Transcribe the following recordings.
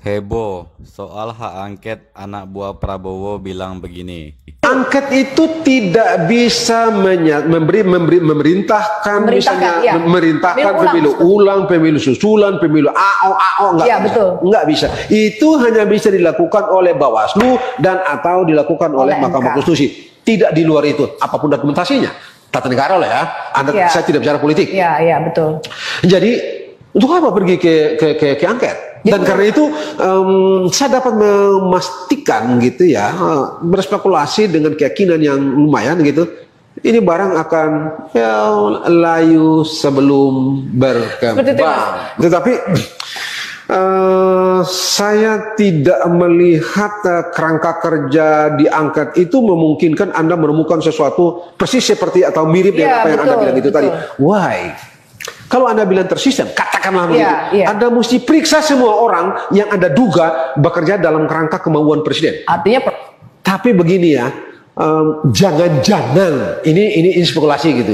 Heboh soal hak angket, anak buah Prabowo bilang begini. Angket itu tidak bisa memerintahkan, misalnya ya. memerintahkan pemilu ulang, pemilu susulan, pemilu AO enggak ya, bisa. Betul. Enggak bisa. Itu hanya bisa dilakukan oleh Bawaslu dan atau dilakukan oleh Mahkamah Konstitusi. Tidak di luar itu, apapun dokumentasinya. Tata negara lah ya. Saya tidak bicara politik. Iya, betul. Jadi untuk apa pergi ke angket? Dan karena itu saya dapat memastikan gitu ya, berspekulasi dengan keyakinan yang lumayan gitu, ini barang akan layu sebelum berkembang. Tetapi saya tidak melihat kerangka kerja diangkat itu memungkinkan Anda menemukan sesuatu persis seperti atau mirip dengan apa yang Anda bilang itu tadi. Why? Kalau Anda bilang tersistem, katakanlah begitu. Anda mesti periksa semua orang yang Anda duga bekerja dalam kerangka kemauan presiden. Artinya, tapi begini ya, jangan-jangan ini spekulasi gitu.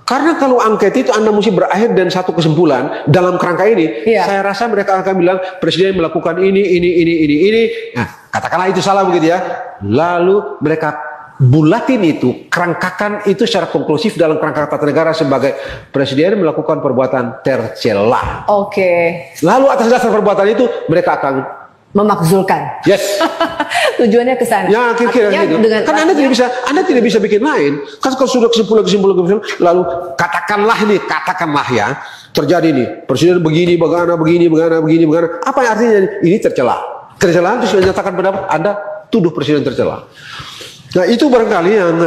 Karena kalau angket itu Anda mesti berakhir dan satu kesimpulan dalam kerangka ini, saya rasa mereka akan bilang presiden melakukan ini. Nah, katakanlah itu salah begitu ya. Lalu mereka bulatin itu, kerangkakan itu secara konklusif dalam kerangka tata negara sebagai presiden melakukan perbuatan tercela. Lalu atas dasar perbuatan itu mereka akan memakzulkan. Yes. Tujuannya ke sana. Ya, kira-kira gitu. Kan Anda tidak bisa bikin lain. Kan kalau sudah kesimpulan, lalu katakanlah ya, terjadi nih, presiden begini, begana. Apa yang artinya ini tercela? Tercela itu sudah menyatakan pendapat Anda tuduh presiden tercela. Nah itu barangkali yang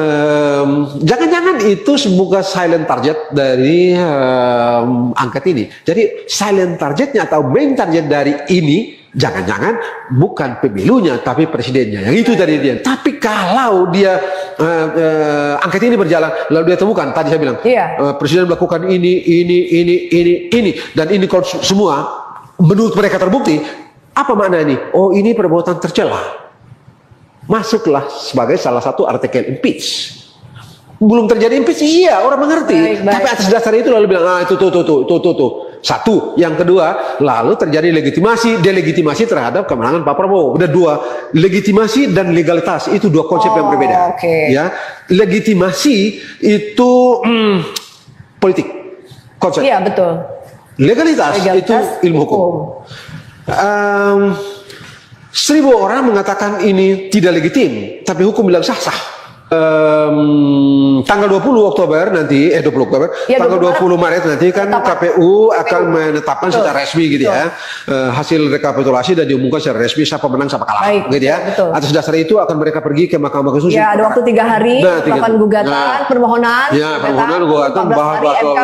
jangan-jangan itu sebuah silent target dari angket ini. Jadi silent targetnya atau main target dari ini jangan-jangan bukan pemilunya tapi presidennya. Yang itu tadi dia. Tapi kalau dia angket ini berjalan lalu dia temukan tadi saya bilang presiden melakukan ini dan ini kalau semua menurut mereka terbukti, apa makna ini? Oh ini perbuatan tercela. Masuklah sebagai salah satu artikel impeach. Belum terjadi impeach, iya orang mengerti. Tapi atas dasar itu lalu bilang, itu satu. Yang kedua, lalu terjadi delegitimasi terhadap kemenangan Pak Prabowo. Udah dua, legitimasi dan legalitas itu dua konsep yang berbeda. Ya, legitimasi itu politik, konsep. Iya betul. Legalitas itu ilmu hukum. 1000 orang mengatakan ini tidak legitim, tapi hukum bilang sah-sah. Tanggal 20 Oktober nanti, 20 Oktober, tanggal 20 Maret nanti kan KPU akan menetapkan secara resmi gitu ya, hasil rekapitulasi dan diumumkan secara resmi siapa menang siapa kalah, gitu ya. Atas dasar itu akan mereka pergi ke Mahkamah Konstitusi. Ya, ada waktu 3 hari, melakukan gugatan, permohonan. Ya, permohonan, gugatan,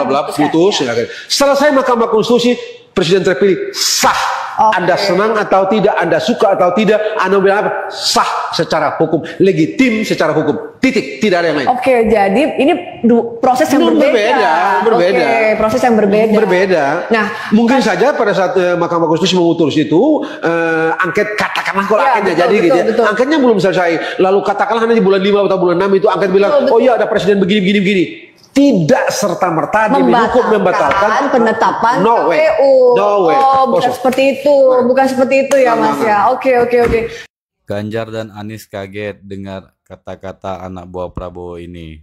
bla putus. Selesai Mahkamah Konstitusi, presiden terpilih sah. Anda senang atau tidak, Anda suka atau tidak, Anda bilang apa? Sah secara hukum, legitim secara hukum. Titik, tidak ada yang lain. Jadi ini proses yang berbeda. Proses yang berbeda. Nah, mungkin saja pada saat Mahkamah Konstitusi memutus itu angket, katakanlah kalau angketnya jadi gitu ya. Angketnya belum selesai. Lalu katakanlah nanti bulan 5 atau bulan 6 itu angket bilang, oh iya ada presiden begini. Tidak serta-merta demi hukum membatalkan penetapan KPU. Bukan seperti itu. Bukan seperti itu ya Mas ya. Oke. Ganjar dan Anies kaget dengar kata-kata anak buah Prabowo ini.